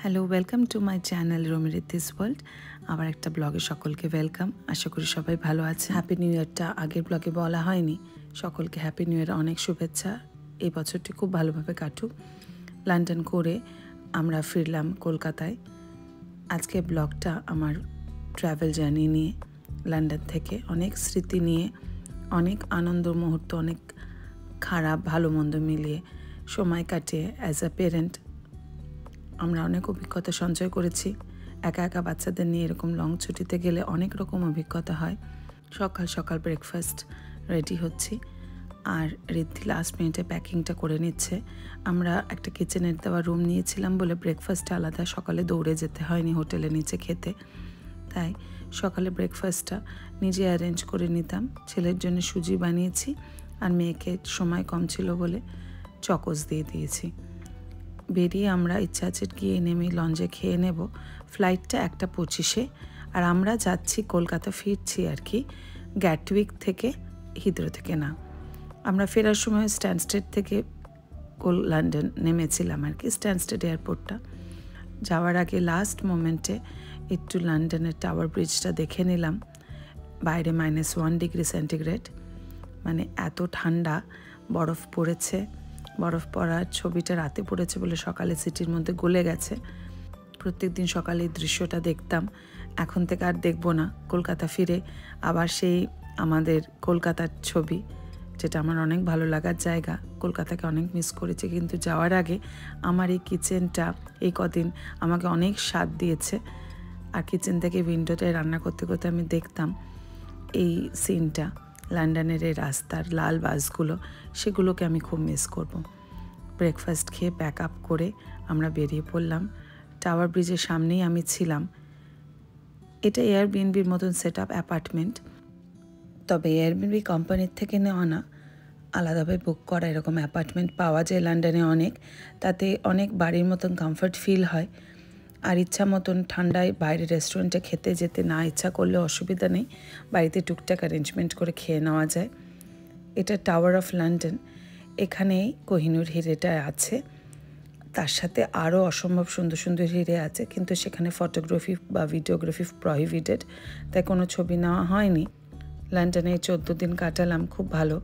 Hello, welcome to my channel রমিরিতিস world. আবার একটা ব্লগে সকলকে ওয়েলকাম। আশা করি সবাই ভালো আছে। হ্যাপি নিউ ইয়ারটা আগের ব্লগে বলা হয়নি। সকলকে হ্যাপি নিউ ইয়ার, অনেক শুভেচ্ছা। এই বছরটি খুব ভালোভাবে কাটুক। লন্ডন করে আমরা ফিরলাম কলকাতায়। আজকে ব্লগটা আমার ট্রাভেল জার্নি নিয়ে, লন্ডন থেকে অনেক স্মৃতি নিয়ে, অনেক আনন্দ মুহূর্ত, অনেক খারাপ ভালো মন্দ মিলিয়ে সময় কাটিয়ে অ্যাজ আ পেরেন্ট আমরা অনেক অভিজ্ঞতা সঞ্চয় করেছি। একা একা বাচ্চাদের নিয়ে এরকম লং ছুটিতে গেলে অনেক রকম অভিজ্ঞতা হয়। সকাল সকাল ব্রেকফাস্ট রেডি হচ্ছি, আর রিদ্ধি লাস্ট মিনিটে প্যাকিংটা করে নিচ্ছে। আমরা একটা কিচেনের দেওয়া রুম নিয়েছিলাম বলে ব্রেকফাস্টটা আলাদা, সকালে দৌড়ে যেতে হয়নি হোটেলে নিচে খেতে। তাই সকালে ব্রেকফাস্টটা নিজে অ্যারেঞ্জ করে নিতাম। ছেলের জন্য সুজি বানিয়েছি, আর মেয়েকে সময় কম ছিল বলে চকোস দিয়ে দিয়েছি। বেরিয়ে আমরা ইচ্ছা আছে গিয়ে নেমে লঞ্চে খেয়ে নেব। ফ্লাইটটা 1:25, আর আমরা যাচ্ছি কলকাতা, ফিরছি আর কি গ্যাটউইক থেকে, হিথ্রো থেকে না। আমরা ফেরার সময় স্ট্যানস্টেড থেকে লন্ডন নেমেছিলাম আর কি, স্ট্যানস্টেড এয়ারপোর্টটা। যাওয়ার আগে লাস্ট মোমেন্টে একটু লন্ডনের টাওয়ার ব্রিজটা দেখে নিলাম। বাইরে -1 ডিগ্রি সেন্টিগ্রেড, মানে এত ঠান্ডা, বরফ পড়েছে। বরফ পড়ার ছবিটা রাতে পড়েছে বলে সকালে সিটির মধ্যে গলে গেছে। প্রত্যেক দিন সকালে এই দৃশ্যটা দেখতাম, এখন থেকে আর দেখবো না। কলকাতা ফিরে আবার সেই আমাদের কলকাতার ছবি, যেটা আমার অনেক ভালো লাগার জায়গা। কলকাতাকে অনেক মিস করেছি, কিন্তু যাওয়ার আগে আমার এই কিচেনটা এই কদিন আমাকে অনেক স্বাদ দিয়েছে। আর কিচেন থেকে উইন্ডোটায় রান্না করতে করতে আমি দেখতাম এই সিনটা, লন্ডনের এই রাস্তার লাল বাসগুলো, সেগুলোকে আমি খুব মিস করব। ব্রেকফাস্ট খেয়ে প্যাক আপ করে আমরা বেরিয়ে পড়লাম। টাওয়ার ব্রিজের সামনেই আমি ছিলাম। এটা এয়ারবিএনবির মতন সেট আপ অ্যাপার্টমেন্ট, তবে এয়ারবিএনবি কোম্পানির থেকে নেওয়া না, আলাদাভাবে বুক করা এরকম অ্যাপার্টমেন্ট পাওয়া যায় লন্ডনে অনেক। তাতে অনেক বাড়ির মতন কমফর্ট ফিল হয়। আর ইচ্ছা মতন ঠান্ডায় বাইরে রেস্টুরেন্টে খেতে যেতে না ইচ্ছা করলে অসুবিধা নেই, বাড়িতে টুকটাক অ্যারেঞ্জমেন্ট করে খেয়ে নেওয়া যায়। এটা টাওয়ার অফ লন্ডন, এখানেই কোহিনূর হিরেটা আছে। তার সাথে আরও অসম্ভব সুন্দর সুন্দর হিরে আছে, কিন্তু সেখানে ফটোগ্রাফি বা ভিডিওগ্রাফি প্রহিবিটেড, তাই কোনো ছবি নেওয়া হয়নি। লন্ডনে 14 দিন কাটালাম, খুব ভালো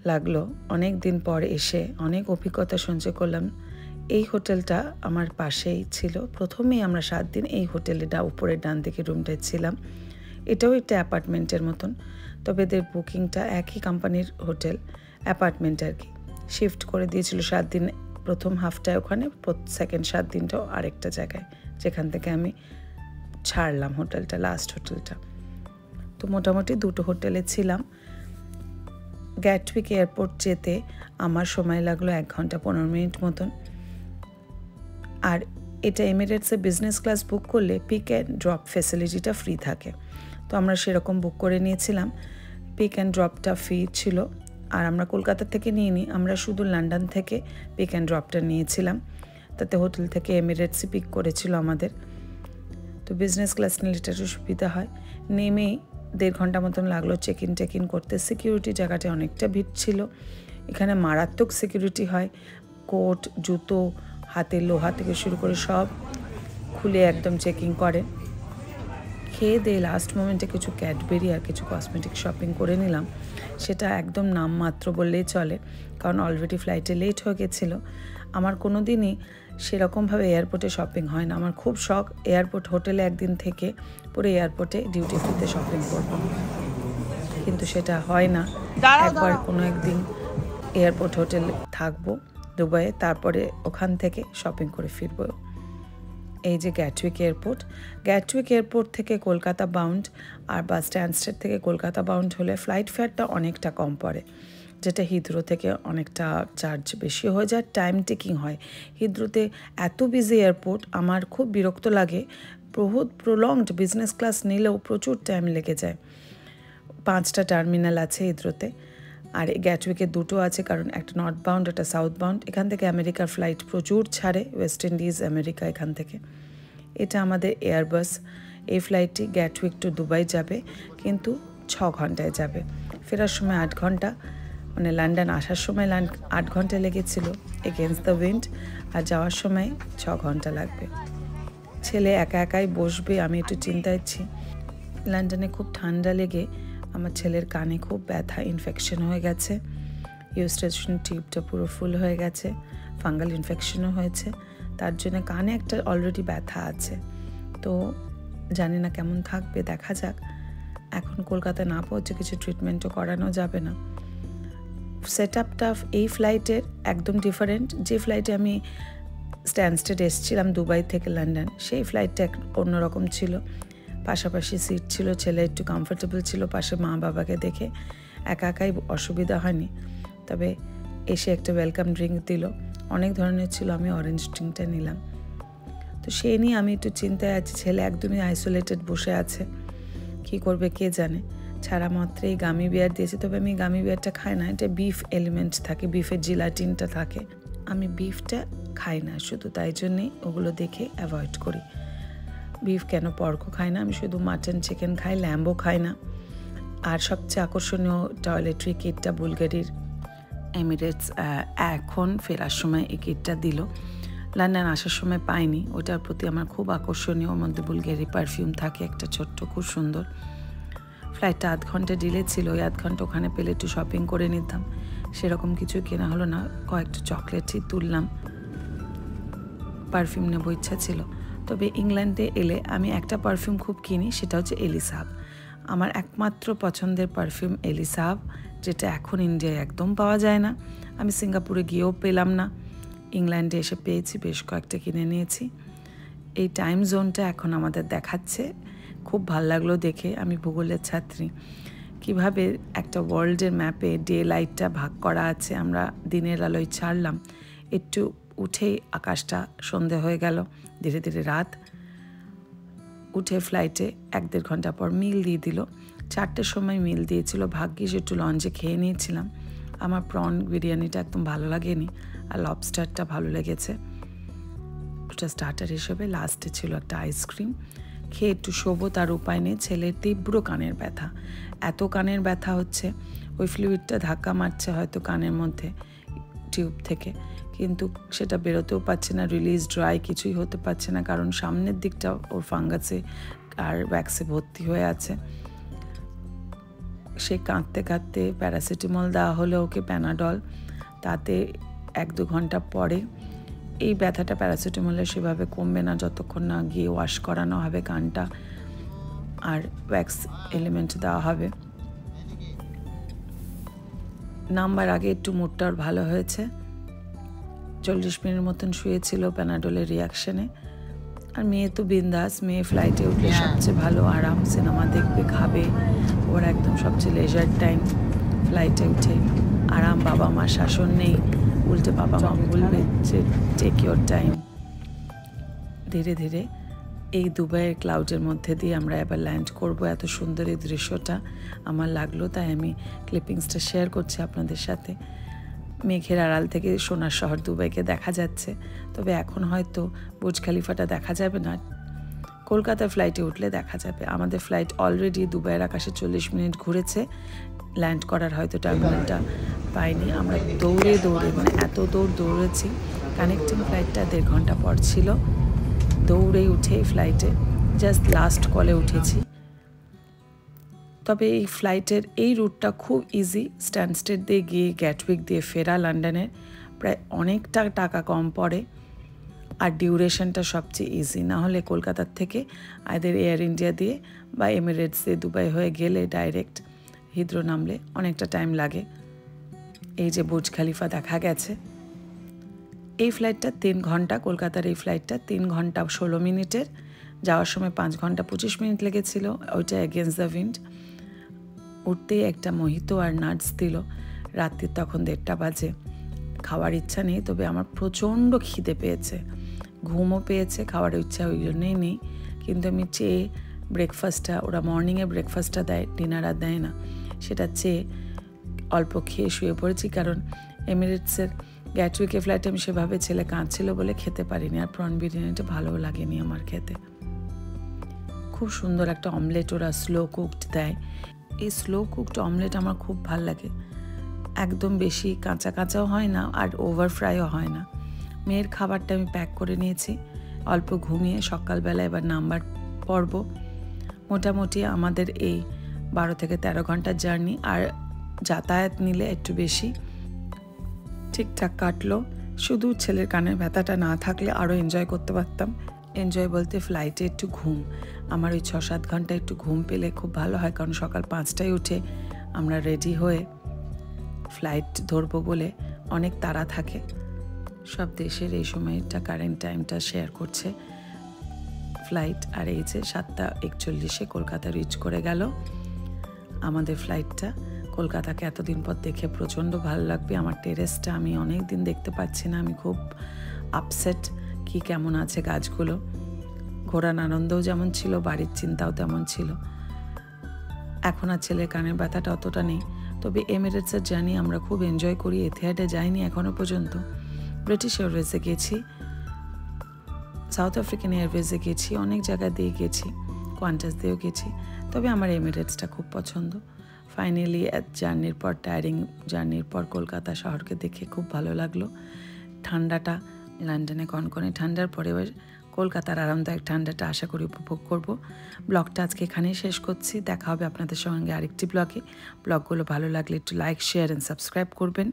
লাগলো। অনেক দিন পর এসে অনেক অভিজ্ঞতা সঞ্চয় করলাম। এই হোটেলটা আমার পাশেই ছিল। প্রথমেই আমরা 7 দিন এই হোটেলে উপরের ডান দিকে রুমটায় ছিলাম। এটাও একটা অ্যাপার্টমেন্টের মতন, তবে এদের বুকিংটা একই কোম্পানির হোটেল অ্যাপার্টমেন্ট আর কি। শিফট করে দিয়েছিল 7 দিন, প্রথম হাফটায় ওখানে, সেকেন্ড 7 দিনটাও আরেকটা জায়গায়, যেখান থেকে আমি ছাড়লাম হোটেলটা, লাস্ট হোটেলটা। তো মোটামুটি 2টো হোটেলে ছিলাম। গ্যাটউইক এয়ারপোর্ট যেতে আমার সময় লাগলো 1 ঘন্টা 15 মিনিট মতন। আর এটা এমিরেটসে বিজনেস ক্লাস বুক করলে পিক অ্যান্ড ড্রপ ফ্যাসিলিটিটা ফ্রি থাকে। তো আমরা সেরকম বুক করে নিয়েছিলাম। পিক অ্যান্ড ড্রপটা ফ্রি ছিল, আর আমরা কলকাতা থেকে নিইনি, আমরা শুধু লন্ডন থেকে পিক অ্যান্ড ড্রপটা নিয়েছিলাম। তাতে হোটেল থেকে এমিরেটসই পিক করেছিল আমাদের। তো বিজনেস ক্লাস নিলে এটা সুবিধা হয়। নেমেই 1.5 ঘন্টা মতন লাগলো চেক ইন করতে। সিকিউরিটি জায়গাটা অনেকটা ভিড় ছিল। এখানে মারাত্মক সিকিউরিটি হয়, কোট, জুতো, হাতের লোহা থেকে শুরু করে সব খুলে একদম চেকিং করে। খেয়ে দিয়ে লাস্ট মোমেন্টে কিছু ক্যাডবেরি আর কিছু কসমেটিক শপিং করে নিলাম। সেটা একদম নামমাত্র বললেই চলে, কারণ অলরেডি ফ্লাইটে লেট হয়ে গেছিলো। আমার কোনো দিনই সেরকমভাবে এয়ারপোর্টে শপিং হয় না। আমার খুব শখ এয়ারপোর্ট হোটেলে একদিন থেকে পুরো এয়ারপোর্টে ডিউটি ফ্রিতে শপিং করব, কিন্তু সেটা হয় না। একবার কোনো একদিন এয়ারপোর্ট হোটেলে থাকবো দুবাইয়ে, তারপরে ওখান থেকে শপিং করে ফিরবো। এই যে গ্যাটউইক এয়ারপোর্ট থেকে কলকাতা বাউন্ড, আর বা স্ট্যানস্টেড থেকে কলকাতা বাউন্ড হলে ফ্লাইট ফেয়ারটা অনেকটা কম পড়ে, যেটা হিথ্রো থেকে অনেকটা চার্জ বেশি হয়ে যায়, টাইম টেকিং হয়। হিথ্রোতে এত বিজি এয়ারপোর্ট, আমার খুব বিরক্ত লাগে। বহুত প্রলংড বিজনেস ক্লাস নিলেও প্রচুর টাইম লেগে যায়। 5টা টার্মিনাল আছে হিথ্রোতে, আর গ্যাটউইকে 2টো আছে, কারণ একটা নর্থ বাউন্ড, একটা সাউথ বাউন্ড। এখান থেকে আমেরিকার ফ্লাইট প্রচুর ছাড়ে, ওয়েস্ট ইন্ডিজ, আমেরিকা, এখান থেকে। এটা আমাদের এয়ারবাস। এই ফ্লাইটটি গ্যাটউইক টু দুবাই যাবে, কিন্তু 6 ঘন্টায় যাবে। ফেরার সময় 8 ঘন্টা, মানে লন্ডন আসার সময় 8 ঘন্টা লেগেছিল এগেনস্ট দ্য উইন্ড, আর যাওয়ার সময় 6 ঘন্টা লাগবে। ছেলে একা একাই বসবে, আমি একটু চিন্তায় আছি। লন্ডনে খুব ঠান্ডা লেগে আমার ছেলের কানে খুব ব্যথা, ইনফেকশন হয়ে গেছে, ইউস্টেশন টিউবটা পুরো ফুল হয়ে গেছে, ফাঙ্গাল ইনফেকশনও হয়েছে, তার জন্য কানে একটা অলরেডি ব্যথা আছে। তো জানি না কেমন থাকবে, দেখা যাক। এখন কলকাতায় না পৌঁছে কিছু ট্রিটমেন্টও করানো যাবে না। সেট আপটা এই ফ্লাইটের একদম ডিফারেন্ট। যে ফ্লাইটে আমি স্ট্যানস্টেড এসেছিলাম দুবাই থেকে লন্ডন, সেই ফ্লাইটটা অন্যরকম ছিল। পাশাপাশি সিট ছিল, ছেলে একটু কমফোর্টেবল ছিল, পাশে মা বাবাকে দেখে একা একাই অসুবিধা হয়নি। তবে এসে একটা ওয়েলকাম ড্রিঙ্ক দিল, অনেক ধরনের ছিল, আমি অরেঞ্জ ড্রিঙ্কটা নিলাম। তো সেই নিয়ে আমি একটু চিন্তায় আছি। ছেলে একদমই আইসোলেটেড বসে আছে, কি করবে কে জানে। ছাড়া মাত্রই গামি বিয়ার দিয়েছে, তবে আমি গামি বিয়ারটা খাই না, এটা বিফ এলিমেন্ট থাকে, বিফের জিলাটিনটা থাকে, আমি বিফটা খাই না শুধু, তাই জন্যেই ওগুলো দেখে অ্যাভয়েড করি। বিফ কেন, পর্কও খাই না, আমি শুধু মাটন চিকেন খাই, ল্যাম্বও খাই না। আর সবচেয়ে আকর্ষণীয় টয়লেট্রি কিটটা বুলগারির এমিরেটস এখন ফেরার সময় এই কিটটা দিল, লন্ডন আসার সময় পাইনি। ওটার প্রতি আমার খুব আকর্ষণীয়, ওর মধ্যে বুলগারি পারফিউম থাকে একটা ছোট্ট, খুব সুন্দর। ফ্লাইটটা 8 ঘন্টা ডিলে ছিল, ওই 8 ঘন্টা ওখানে পেলে একটু শপিং করে নিতাম, সেরকম কিছু কেনা হলো না। কয়েকটা চকলেটই তুললাম, পারফিউম নেবো ইচ্ছা ছিল। তবে ইংল্যান্ডে এলে আমি একটা পারফিউম খুব কিনি, সেটা হচ্ছে এলিসাব। আমার একমাত্র পছন্দের পারফিউম এলিসাব, যেটা এখন ইন্ডিয়ায় একদম পাওয়া যায় না। আমি সিঙ্গাপুরে গিয়েও পেলাম না, ইংল্যান্ডে এসে পেয়েছি, বেশ কয়েকটা কিনে নিয়েছি। এই টাইম জোনটা এখন আমাদের দেখাচ্ছে, খুব ভালো লাগলো দেখে। আমি ভূগোলের ছাত্রী, কিভাবে একটা ওয়ার্ল্ডের ম্যাপে ডে লাইটটা ভাগ করা আছে। আমরা দিনের আলোয় ছাড়লাম, একটু উঠেই আকাশটা সন্ধে হয়ে গেল, ধীরে ধীরে রাত। উঠে ফ্লাইটে 1-1.5 ঘন্টা পর মিল দিয়ে দিল, 4টের সময় মিল দিয়েছিল। ভাগ্যিস একটু লঞ্চে খেয়ে নিয়েছিলাম। আমার প্রন বিরিয়ানিটা একদম ভালো লাগেনি, আর লবস্টারটা ভালো লেগেছে, ওটা স্টার্টার হিসেবে। লাস্টে ছিল একটা আইসক্রিম, খেয়ে একটু শোবো, তার উপায় নেই। ছেলের তীব্র কানের ব্যথা, এত কানের ব্যথা হচ্ছে, ওই ফ্লুইডটা ধাক্কা মারছে হয়তো কানের মধ্যে টিউব থেকে, কিন্তু সেটা বেরোতেও পারছে না, রিলিজ ড্রাই কিছুই হতে পারছে না, কারণ সামনের দিকটা ওর ফাঙ্গাসে আর ওয়্যাক্সে ভর্তি হয়ে আছে। সে কাঁদতে কাঁদতে প্যারাসিটামল দেওয়া হলো ওকে, প্যানাডল, তাতে 1-2 ঘন্টা পরে এই ব্যথাটা প্যারাসিটামলে সেভাবে কমবে না যতক্ষণ না গিয়ে ওয়াশ করানো হবে কানটা আর ওয়্যাক্স এলিমেন্ট দেওয়া হবে। নাম্বার আগে একটু মুডটা ওর ভালো হয়েছে, 40 মিনিট মতন শুয়েছিল প্যানাডলের রিয়াকশানে। আর মেয়ে তো বিন্দাস, মেয়ে ফ্লাইটে উঠলে সবচেয়ে ভালো আরাম, সিনেমা দেখবে, খাবে, ওর একদম সবচেয়ে লেজার টাইম ফ্লাইটে উঠে আরাম। বাবা মা শাসন নেই, উল্টে বাবা মা বলবে যে টেক ইউর টাইম। ধীরে ধীরে এই দুবাইয়ের ক্লাউডের মধ্যে দিয়ে আমরা এবার ল্যান্ড করব। এত সুন্দর এই দৃশ্যটা আমার লাগলো, তাই আমি ক্লিপিংসটা শেয়ার করছি আপনাদের সাথে। মেঘের আড়াল থেকে সোনার শহর দুবাইকে দেখা যাচ্ছে, তবে এখন হয়তো বুর্জ খালিফাটা দেখা যাবে না, কলকাতা ফ্লাইটে উঠলে দেখা যাবে। আমাদের ফ্লাইট অলরেডি দুবাইয়ের আকাশে 40 মিনিট ঘুরেছে, ল্যান্ড করার হয়তো টার্মিনালটা পাইনি। আমরা দৌড়ে মানে এত দৌড়েছি, কানেক্টিং ফ্লাইটটা 1.5 ঘন্টা পর ছিল, দৌড়েই উঠে ফ্লাইটে জাস্ট লাস্ট কলে উঠেছি। তবে এই ফ্লাইটের এই রুটটা খুব ইজি, স্ট্যানস্টেড দিয়ে গিয়ে গ্যাটউইক দিয়ে ফেরা লন্ডনের, প্রায় অনেকটা টাকা কম পড়ে, আর ডিউরেশনটা সবচেয়ে ইজি। না হলে কলকাতার থেকে আইদার এয়ার ইন্ডিয়া দিয়ে বা এমিরেটস দিয়ে দুবাই হয়ে গেলে ডাইরেক্ট হিথ্রো নামলে অনেকটা টাইম লাগে। এই যে বুর্জ খালিফা দেখা গেছে, এই ফ্লাইটটা 3 ঘন্টা, কলকাতার এই ফ্লাইটটা 3 ঘন্টা 16 মিনিটের, যাওয়ার সময় 5 ঘন্টা 25 মিনিট লেগেছিল, ওইটা এগেনস্ট দ্য উইন্ড। উঠতেই একটা মোহিতো আর নাটস দিল, রাত্রির তখন 1:30 বাজে। খাওয়ার ইচ্ছা নেই, তবে আমার প্রচণ্ড খিদে পেয়েছে, ঘুমও পেয়েছে, খাওয়ার ইচ্ছা ওই জন্যেই নেই। কিন্তু আমি চেয়ে ব্রেকফাস্টটা, ওরা মর্নিংয়ে ব্রেকফাস্টটা দেয়, ডিনার আর দেয় না, সেটা চেয়ে অল্প খেয়ে শুয়ে পড়েছি। কারণ এমিরেটসের গ্যাটউইকে ফ্লাইটে আমি সেভাবে, ছেলে কাঁদছিল বলে খেতে পারিনি, আর প্রন বিরিয়ানিটা ভালোও লাগেনি আমার খেতে। খুব সুন্দর একটা অমলেট ওরা স্লো কুকড দেয়, এই স্লো কুকড অমলেট আমার খুব ভাল লাগে, একদম বেশি কাঁচা কাঁচাও হয় না আর ওভার ফ্রাইও হয় না। মেয়ের খাবারটা আমি প্যাক করে নিয়েছি, অল্প ঘুমিয়ে সকালবেলা এবার নাম্বার পর্ব। মোটামুটি আমাদের এই 12 থেকে 13 ঘন্টার জার্নি, আর যাতায়াত নিলে একটু বেশি। ঠিকঠাক কাটলো, শুধু ছেলের কানের ব্যথাটা না থাকলে আরও এনজয় করতে পারতাম। এনজয় বলতে ফ্লাইটে একটু ঘুম, আমার ওই 6-7 ঘন্টা একটু ঘুম পেলে খুব ভালো হয়, কারণ সকাল 5টায় উঠে আমরা রেডি হয়ে ফ্লাইট ধরবো বলে অনেক তাড়া থাকে। সব দেশের এই সময়টা কারেন্ট টাইমটা শেয়ার করছে ফ্লাইট। আর এই যে 7:41 কলকাতা রিচ করে গেল আমাদের ফ্লাইটটা। কলকাতাকে এতদিন পর দেখে প্রচণ্ড ভালো লাগবে। আমার টেরেসটা আমি অনেক দিন দেখতে পাচ্ছি না, আমি খুব আপসেট। কি কেমন আছে গাছগুলো, ঘোরার আনন্দও যেমন ছিল, বাড়ির চিন্তাও তেমন ছিল। এখন আর ছেলের কানের ব্যথাটা অতটা নেই। তবে এমিরেটসের জার্নি আমরা খুব এনজয় করি। এথিহাডে যাইনি এখনও পর্যন্ত। ব্রিটিশ এয়ারওয়েজে গেছি, সাউথ আফ্রিকান এয়ারওয়েজে গেছি, অনেক জায়গা দিয়ে গেছি, কোয়ান্টাস দিয়েও গেছি। তবে আমার এমিরেটসটা খুব পছন্দ। ফাইনালি জার্নির পর, টায়ারিং জার্নির পর কলকাতা শহরকে দেখে খুব ভালো লাগলো। ঠান্ডাটা লন্ডনে কনকনে ঠান্ডার পরে কলকাতার আরামদায়ক ঠান্ডাটা আশা করি উপভোগ করব। ব্লগটা আজকে এখানেই শেষ করছি। দেখা হবে আপনাদের সঙ্গে আরেকটি ব্লগে। ব্লগগুলো ভালো লাগলে একটু লাইক, শেয়ার অ্যান্ড সাবস্ক্রাইব করবেন।